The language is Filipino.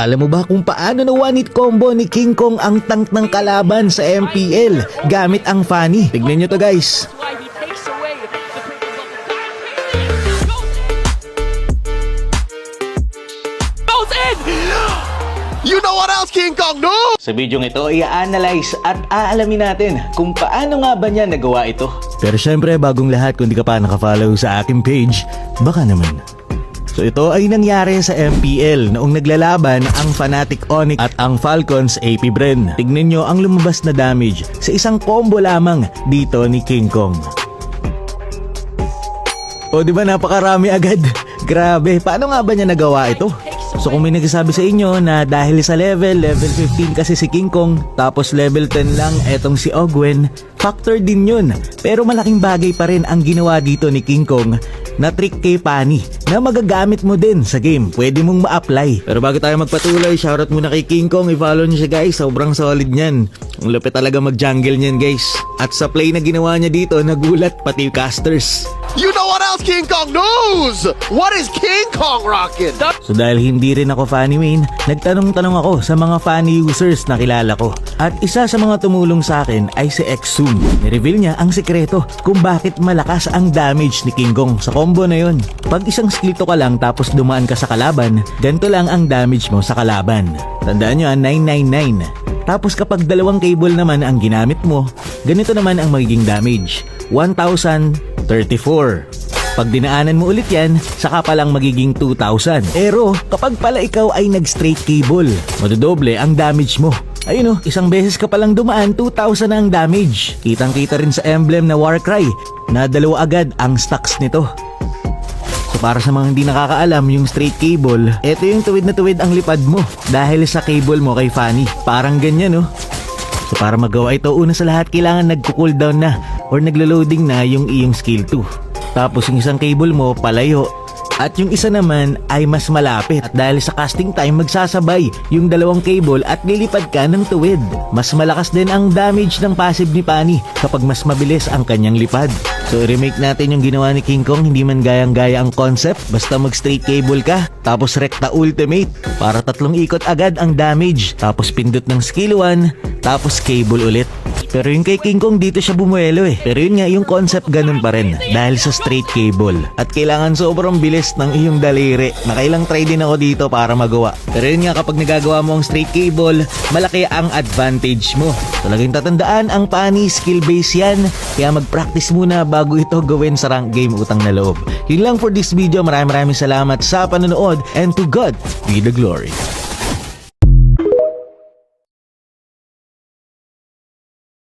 Alam mo ba kung paano na one-hit combo ni King Kong ang tank ng kalaban sa MPL gamit ang Fanny? Tignan nyo to guys. Why he takes away the privilege of the goes in! You know what else King Kong do? Sa video ito, i-analyze at aalamin natin kung paano nga ba niya nagawa ito. Pero syempre, bagong lahat, kung di ka pa nakafollow sa aking page, baka naman. So ito ay nangyari sa MPL noong naglalaban ang Fnatic Onyx at ang Falcons AP Bren. Tignan nyo ang lumabas na damage sa isang combo lamang dito ni King Kong. O di ba napakarami agad? Grabe, paano nga ba niya nagawa ito? So kung may nagsasabi sa inyo na dahil sa level 15 kasi si King Kong, tapos level 10 lang etong si Ogwen, factor din yun. Pero malaking bagay pa rin ang ginawa dito ni King Kong na trick kay Fanny na magagamit mo din sa game. Pwede mong ma-apply. Pero bago tayo magpatuloy, shoutout muna kay King Kong. I-follow niyo siya guys, sobrang solid niyan. Ang lupit talaga mag-jungle niyan guys. At sa play na ginawa niya dito, nagulat pati yung casters. You know what else King Kong knows? What is King Kong rocking? So dahil hindi rin ako Fanny main, nagtanong-tanong ako sa mga Fanny users na kilala ko. At isa sa mga tumulong sa akin ay si Exum. Nireveal niya ang sekreto kung bakit malakas ang damage ni King Kong sa combo na yon. Pag isang skill to ka lang tapos dumaan ka sa kalaban, ganito lang ang damage mo sa kalaban. Tandaan nyo 999. Tapos kapag dalawang cable naman ang ginamit mo, ganito naman ang magiging damage. 1,034. Pag dinaanan mo ulit yan, saka palang magiging 2,000. Pero kapag pala ikaw ay nag-straight cable, madodoble ang damage mo. Ayun isang beses ka palang dumaan, 2,000 na ang damage. Kitang-kita rin sa emblem na Warcry na dalawa agad ang stacks nito. So para sa mga hindi nakakaalam, yung straight cable, ito yung tuwid na tuwid ang lipad mo dahil sa cable mo kay Fanny. Parang ganyan So para magawa ito, una sa lahat kailangan nagko-cooldown na or naglo-loading na yung iyong skill 2. Tapos yung isang cable mo palayo at yung isa naman ay mas malapit. At dahil sa casting time, magsasabay yung dalawang cable at lilipad ka ng tuwid. Mas malakas din ang damage ng passive ni Fanny kapag mas mabilis ang kanyang lipad. So remake natin yung ginawa ni King Kong, hindi man gayang-gaya ang concept, basta mag straight cable ka, tapos rekta ultimate, para 3 ikot agad ang damage, tapos pindot ng skill 1, tapos cable ulit. Pero yung kay King Kong dito siya bumuelo Pero yun nga, yung concept ganun pa rin dahil sa straight cable. At kailangan sobrang bilis ng iyong daliri. Nakailang try din ako dito para magawa. Pero yun nga, kapag nagagawa mo ang straight cable, malaki ang advantage mo. Talagang tatandaan, ang Fanny skill base yan. Kaya mag-practice muna bago ito gawin sa rank game, utang na loob. Yun lang for this video. Maraming salamat sa panonood and to God be the glory.